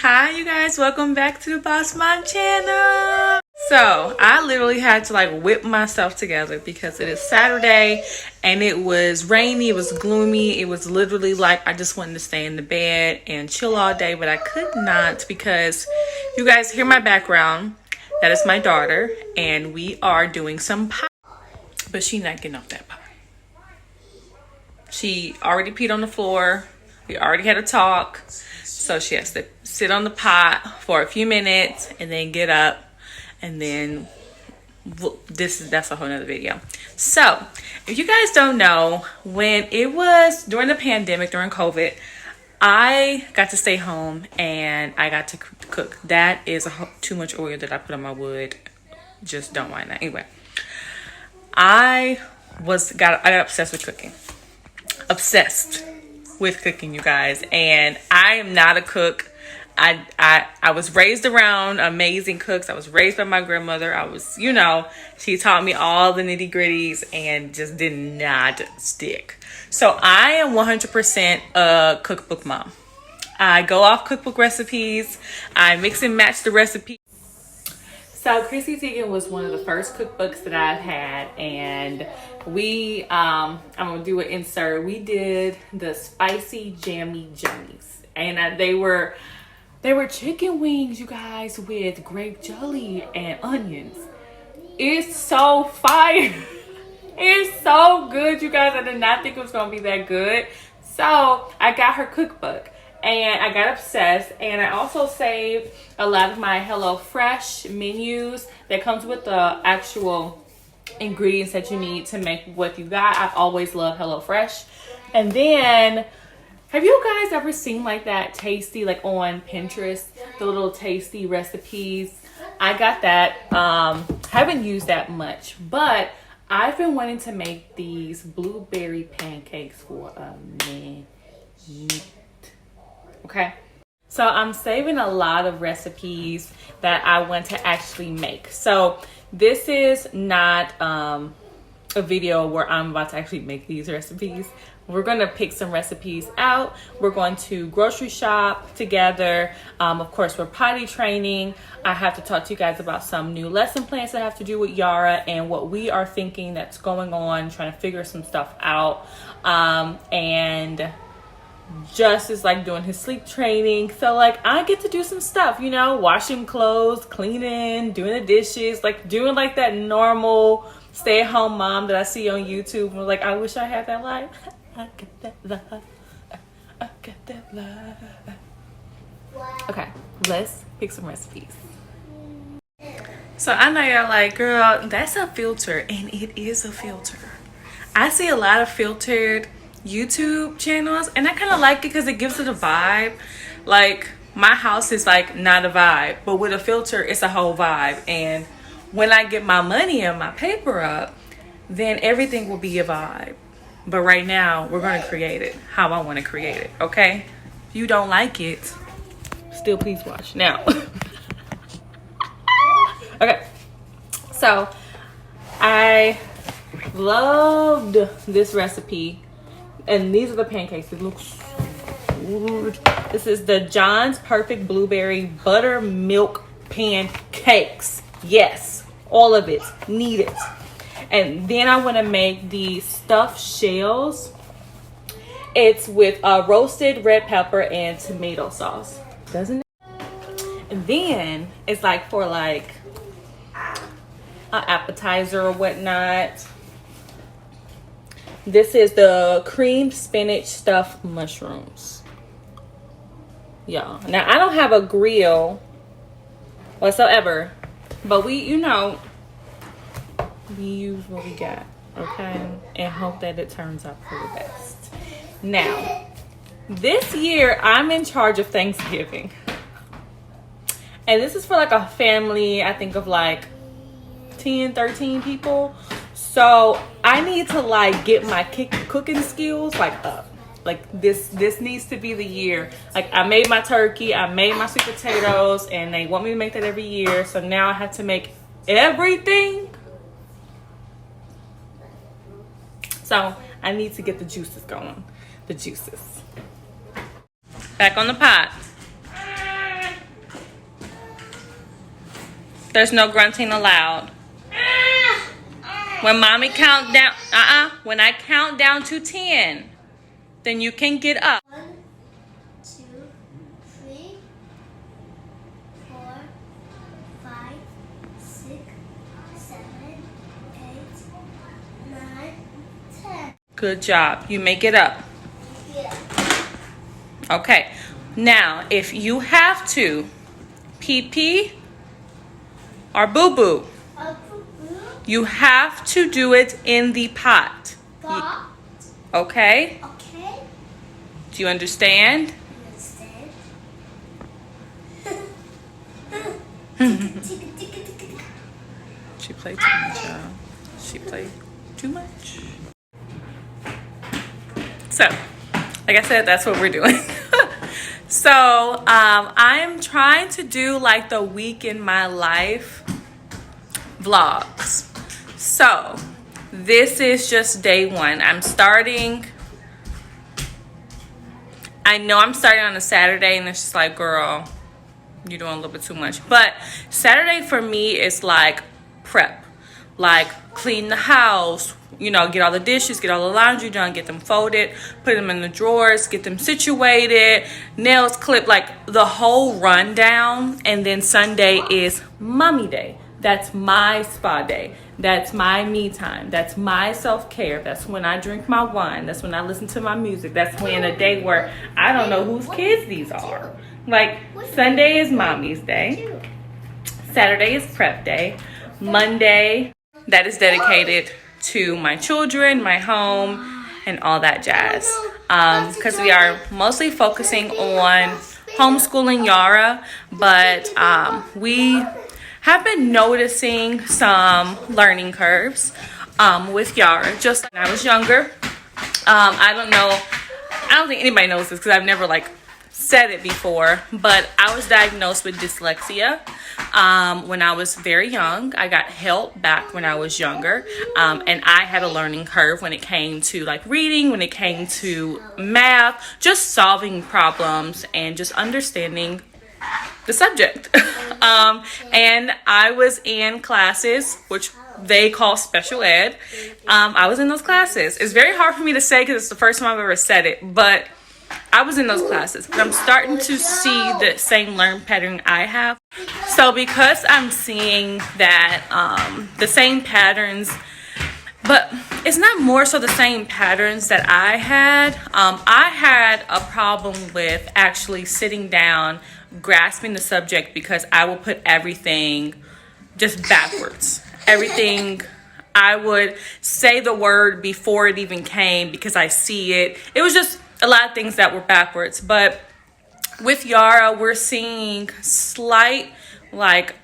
Hi you guys, welcome back to the Boss Mom channel. So I literally had to like whip myself together because it is Saturday and it was rainy, it was gloomy, it was literally like I just wanted to stay in the bed and chill all day, but I could not because you guys hear my background. That is my daughter and we are doing some pie, but she's not getting off that pie. She already peed on the floor. We already had a talk. So she has to sit on the pot for a few minutes and then get up, and then that's a whole nother video. So if you guys don't know, when it was during the pandemic, during COVID, I got to stay home and I got to cook. That is too much oil that I put on my wood. Just don't mind that. Anyway, I got obsessed with cooking. Obsessed with cooking, you guys, and I am not a cook. I was raised around amazing cooks. I was raised by my grandmother. She taught me all the nitty gritties and just did not stick. So I am 100% a cookbook mom. I go off cookbook recipes. I mix and match the recipe. So Chrissy Teigen was one of the first cookbooks that I've had, and I'm gonna do an insert. We did the spicy jammy jummies, and they were chicken wings, you guys, with grape jelly and onions. It's so fire. It's so good, you guys. I did not think it was gonna be that good. So I got her cookbook and I got obsessed, and I also saved a lot of my HelloFresh menus that comes with the actual ingredients that you need to make what you got. I always love HelloFresh. And then, have you guys ever seen like that tasty, like on Pinterest, the little tasty recipes? I got that. Haven't used that much, but I've been wanting to make these blueberry pancakes for a minute. Okay, so I'm saving a lot of recipes that I want to actually make. So this is not a video where I'm about to actually make these recipes. We're going to pick some recipes out. We're going to grocery shop together. Of course, we're potty training. I have to talk to you guys about some new lesson plans that have to do with Yara and what we are thinking that's going on, trying to figure some stuff out. And Just is like doing his sleep training. So like I get to do some stuff, washing clothes, cleaning, doing the dishes, like doing like that normal stay-at-home mom that I see on YouTube. I'm like, I wish I had that life. I get that life. I get that life. Okay, let's pick some recipes. So I know you're like, girl, that's a filter, and it is a filter. I see a lot of filtered YouTube channels, and I kind of like it because it gives it a vibe. Like my house is like not a vibe, but with a filter it's a whole vibe. And when I get my money and my paper up, then everything will be a vibe. But right now we're going to create it how I want to create it. Okay, if you don't like it, still please watch now. Okay, so I loved this recipe. And these are the pancakes. It looks good. This is the John's Perfect Blueberry Buttermilk Pancakes. Yes, all of it. Need it. And then I want to make the stuffed shells. It's with roasted red pepper and tomato sauce. Doesn't it? And then it's like for like an appetizer or whatnot. This is the cream spinach stuffed mushrooms. Y'all. Now, I don't have a grill whatsoever, but we use what we got, okay? And hope that it turns out for the best. Now, this year, I'm in charge of Thanksgiving. And this is for like a family, I think of like 10, 13 people. So I need to like get my cooking skills like up. Like this needs to be the year. Like I made my turkey, I made my sweet potatoes, and they want me to make that every year. So now I have to make everything. So I need to get the juices going. The juices. Back on the pot. There's no grunting allowed. When mommy count down, when I count down to 10, then you can get up. 1, 2, 3, 4, 5, 6, 7, 8, 9, 10. Good job. You may get up. Yeah. Okay. Now, if you have to pee pee or boo boo, you have to do it in the pot. Okay? Okay. Do you understand? She played too much, y'all. She played too much. So, like I said, that's what we're doing. So, I'm trying to do like the week in my life vlogs. So, this is just day 1. I know I'm starting on a Saturday, and it's just like, girl, you're doing a little bit too much. But Saturday for me is like prep, like clean the house, you know, get all the dishes, get all the laundry done, get them folded, put them in the drawers, get them situated, nails clipped, like the whole rundown. And then Sunday is mommy day. That's my spa day. That's my me time. That's my self-care. That's when I drink my wine. That's when I listen to my music. That's when a day where I don't know whose kids these are. Like, Sunday is mommy's day. Saturday is prep day. Monday, that is dedicated to my children, my home, and all that jazz. Because we are mostly focusing on homeschooling Yara, but we have been noticing some learning curves with Yara. Just when I was younger, I don't think anybody knows this because I've never like said it before, but I was diagnosed with dyslexia when I was very young. I got help back when I was younger, and I had a learning curve when it came to like reading, when it came to math, just solving problems and just understanding the subject. And I was in classes which they call special ed. I was in those classes. It's very hard for me to say because it's the first time I've ever said it, but I was in those classes. But I'm starting to see the same learn pattern I have. So because I'm seeing that the same patterns, but it's not more so the same patterns that I had a problem with actually sitting down, grasping the subject, because I will put everything just backwards. Everything, I would say the word before it even came because I see it. It was just a lot of things that were backwards. But with Yara, we're seeing slight, like,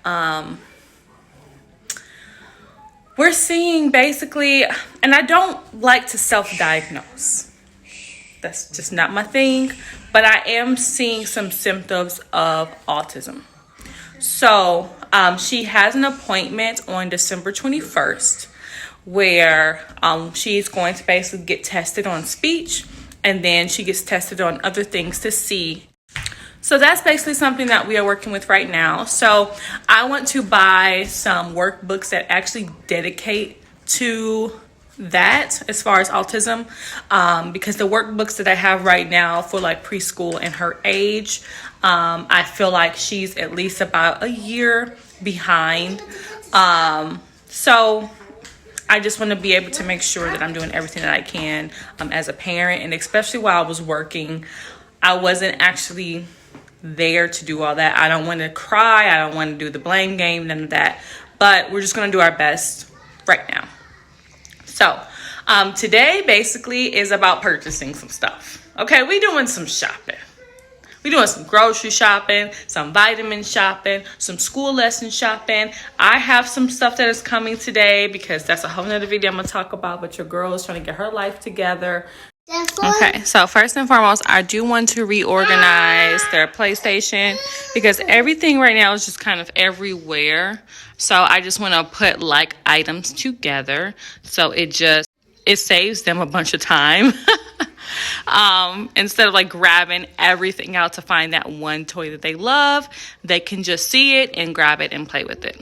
we're seeing basically, and I don't like to self-diagnose. That's just not my thing. But I am seeing some symptoms of autism. So she has an appointment on December 21st where she's going to basically get tested on speech, and then she gets tested on other things to see. So that's basically something that we are working with right now. So I want to buy some workbooks that actually dedicate to that as far as autism, because the workbooks that I have right now for like preschool and her age, I feel like she's at least about a year behind. So I just want to be able to make sure that I'm doing everything that I can as a parent, and especially while I was working, I wasn't actually there to do all that. I don't want to cry. I don't want to do the blame game, none of that. But we're just going to do our best right now. So today basically is about purchasing some stuff. Okay, we doing some shopping. We doing some grocery shopping, some vitamin shopping, some school lesson shopping. I have some stuff that is coming today because that's a whole nother video I'm going to talk about. But your girl is trying to get her life together. Okay, so first and foremost, I do want to reorganize their PlayStation because everything right now is just kind of everywhere. So I just want to put like items together so it saves them a bunch of time. Instead of like grabbing everything out to find that one toy that they love, they can just see it and grab it and play with it.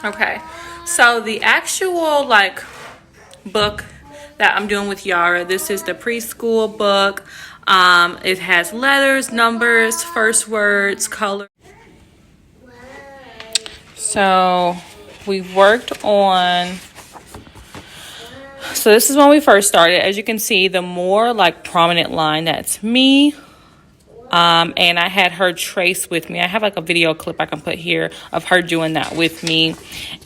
Okay, so the actual like book that I'm doing with Yara, this is the preschool book. It has letters, numbers, first words, color. So we worked on, so this is when we first started. As you can see, the more like prominent line, that's me. And I had her trace with me. I have like a video clip I can put here of her doing that with me.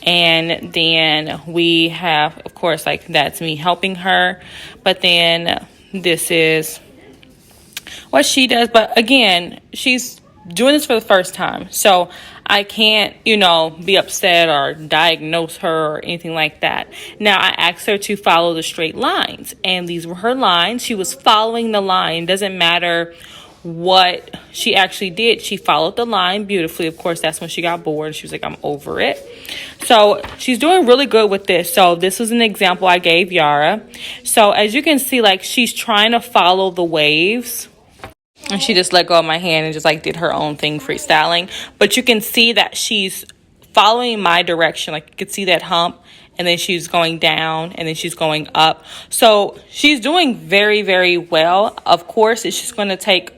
And then we have, of course, like that's me helping her. But then this is what she does. But again, she's doing this for the first time. So I can't, be upset or diagnose her or anything like that. Now, I asked her to follow the straight lines. And these were her lines. She was following the line. Doesn't matter what she actually did. She followed the line beautifully. Of course, that's when she got bored. She was like, I'm over it. So she's doing really good with this. So this was an example I gave Yara. So as you can see, like she's trying to follow the waves. And she just let go of my hand and just like did her own thing, freestyling. But you can see that she's following my direction. Like you can see that hump. And then she's going down, and then she's going up. So she's doing very, very well. Of course, it's just going to take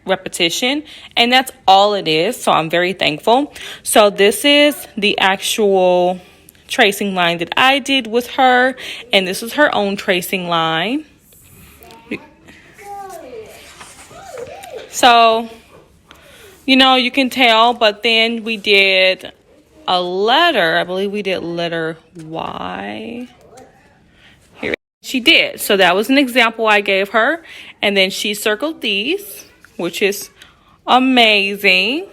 repetition, and that's all it is. So I'm very thankful. So this is the actual tracing line that I did with her, and this is her own tracing line. So you can tell, but then we did a letter. I believe we did letter Y. Here she did. So that was an example I gave her, and then she circled these, which is amazing.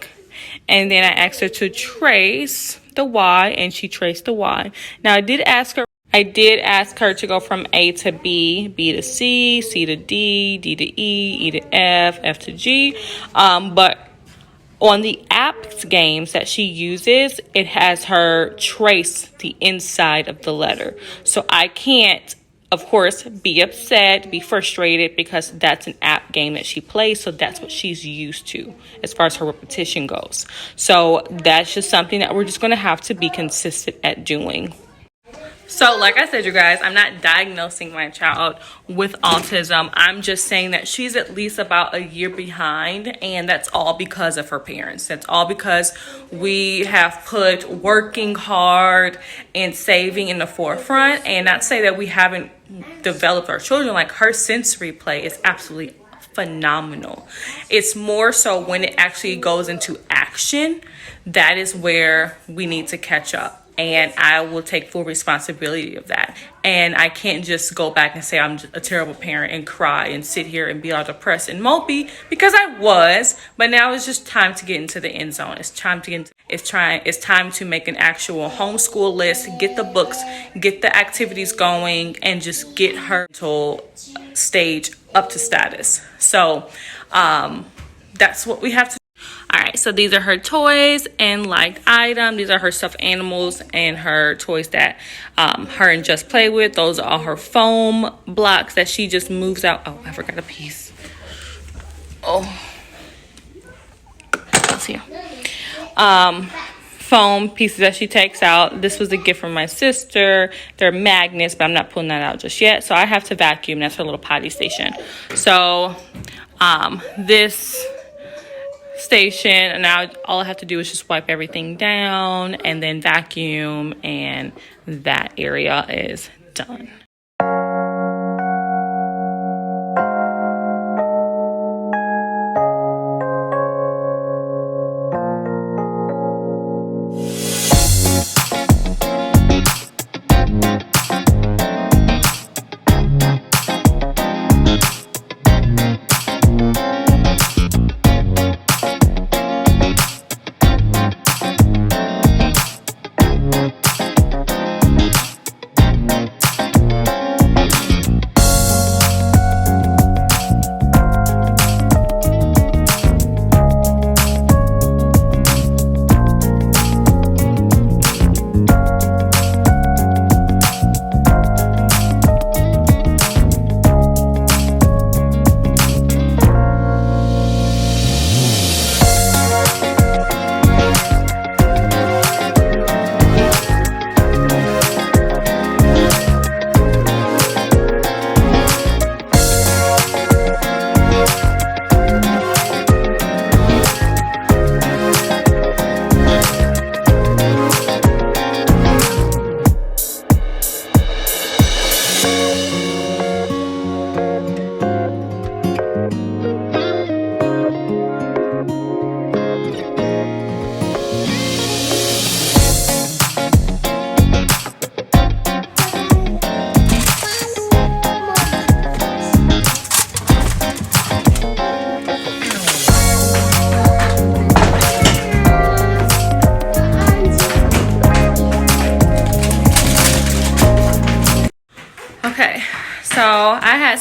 And then I asked her to trace the Y, and she traced the Y. Now I did ask her to go from A to B, B to C, C to D, D to E, E to F, F to G. But on the apps games that she uses, it has her trace the inside of the letter. So I can't, of course, be upset, be frustrated, because that's an app game that she plays. So that's what she's used to as far as her repetition goes. So that's just something that we're just going to have to be consistent at doing. So like I said, you guys, I'm not diagnosing my child with autism. I'm just saying that she's at least about a year behind, and that's all because of her parents. That's all because we have put working hard and saving in the forefront. And not say that we haven't developed our children. Like, her sensory play is absolutely phenomenal. It's more so when it actually goes into action, that is where we need to catch up. And I will take full responsibility of that. And I can't just go back and say I'm a terrible parent and cry and sit here and be all depressed and mopey, because I was. But now it's just time to get into the end zone. It's time to make an actual homeschool list, get the books, get the activities going, and just get her mental stage up to status. So that's what we have to do. All right, so these are her toys and liked items. These are her stuffed animals and her toys that her and Just play with. Those are all her foam blocks that she just moves out. Oh, I forgot a piece. Oh, let's see. Foam pieces that she takes out. This was a gift from my sister. They're magnets, but I'm not pulling that out just yet. So I have to vacuum. That's her little potty station. So this station, and now all I have to do is just wipe everything down and then vacuum, and that area is done.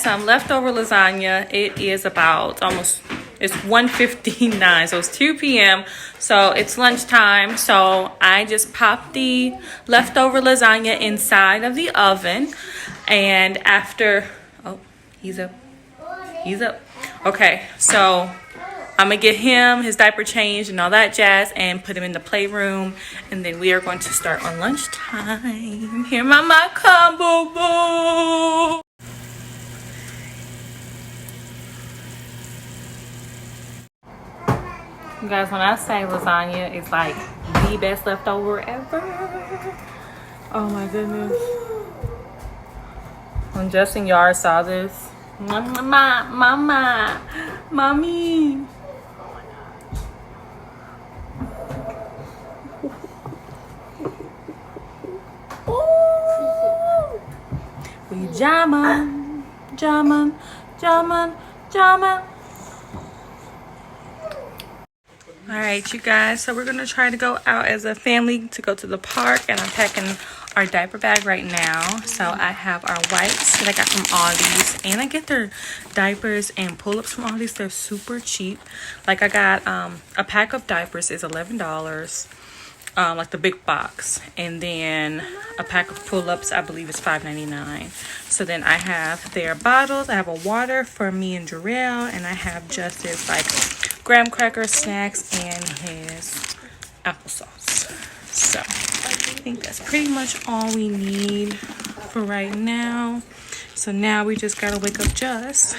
some leftover lasagna. It is about it's 1:59, so it's 2 p.m. So it's lunchtime. So I just popped the leftover lasagna inside of the oven. And after, oh, he's up. Okay, so I'm gonna get him his diaper changed and all that jazz and put him in the playroom, and then we are going to start on lunchtime. Here mama come, boo boo. You guys, when I say lasagna is like the best leftover ever. Oh my goodness. When Justin Yard saw this, mama, mommy. We jamming. All right, you guys, so we're gonna try to go out as a family to go to the park, and I'm packing our diaper bag right now. So I have our wipes that I got from Aldi's, and I get their diapers and pull-ups from Aldi's. They're super cheap. Like I got a pack of diapers is $11, like the big box, and then a pack of pull-ups I believe is $5.99. So then I have their bottles. I have a water for me and Jarrell, and I have just his like graham cracker snacks and his applesauce. So I think that's pretty much all we need for right now. So now we just gotta wake up Just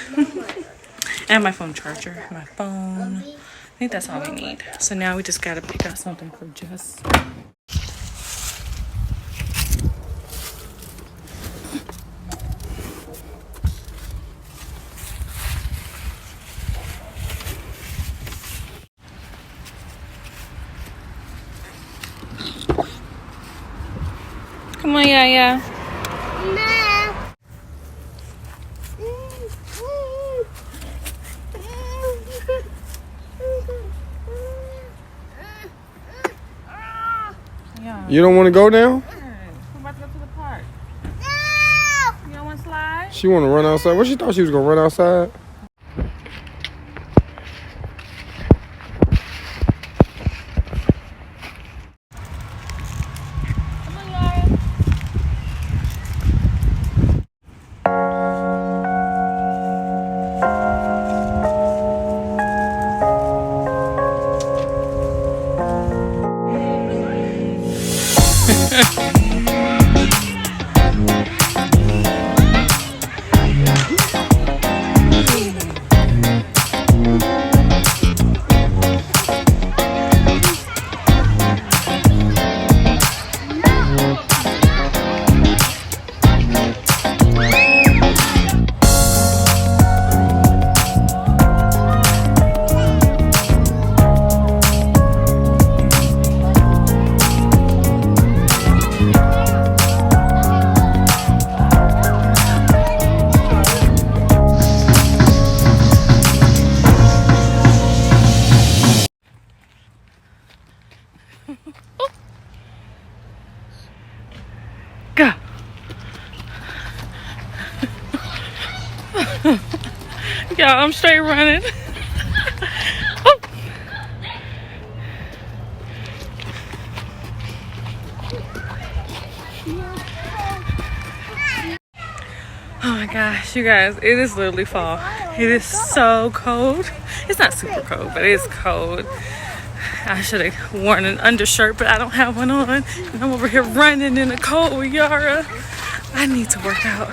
and my phone charger, my phone. I think that's all we need. So now we just gotta pick out something for Just. Come on, yeah. You don't want to go down? We're about to go to the park. No! You don't want to slide? She want to run outside. What, she thought she was going to run outside? Come on, Yara. Go. Y'all, I'm straight running. Oh. Oh my gosh, you guys, it is literally fall. It is so cold. It's not super cold, but it is cold. I should have worn an undershirt, but I don't have one on. And I'm over here running in the cold with Yara. I need to work out.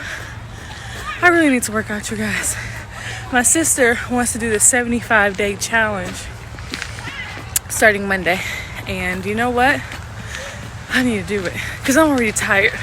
I really need to work out, you guys. My sister wants to do the 75-day challenge starting Monday. And you know what? I need to do it because I'm already tired.